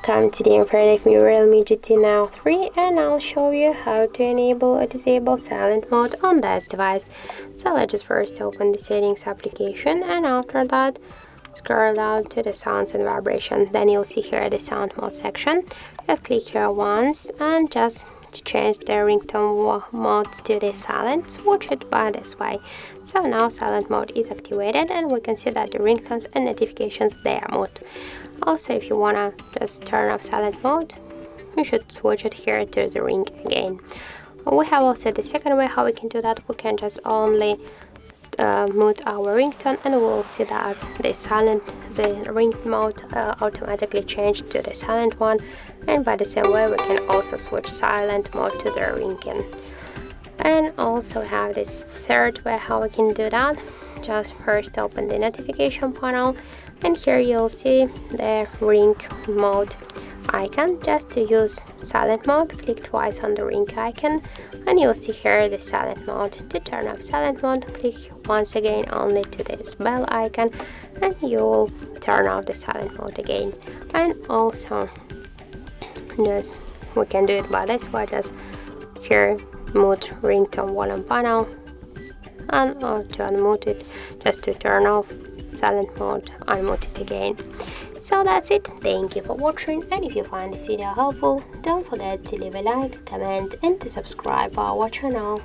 Welcome, today in front of me Realme GT Neo 3 and I'll show you how to enable or disable silent mode on this device. So let's just first open the settings application and after that scroll down to the sounds and vibration. Then you'll see here the sound mode section. Just click here once and just to change the ringtone mode to the silent, switch it by this way. So now silent mode is activated and we can see that the ringtones and notifications they are mute. Also, if you wanna just turn off silent mode, you should switch it here to the ring again. We have also the second way how we can do that. We can just only mute our ringtone and we'll see that the ring mode automatically changed to the silent one, and by the same way we can also switch silent mode to the ringing. And also have this third way how we can do that. Just first open the notification panel and here you'll see the ring mode icon. Just to use silent mode, click twice on the ring icon and you'll see here the silent mode. To turn off silent mode, click once again only to this bell icon and you'll turn off the silent mode again. And also just we can do it by this way, just here mute ringtone volume panel and to unmute it, just to turn off silent mode, unmute it again. So that's it. Thank you for watching, and if you find this video helpful, don't forget to leave a like, comment and to subscribe our channel.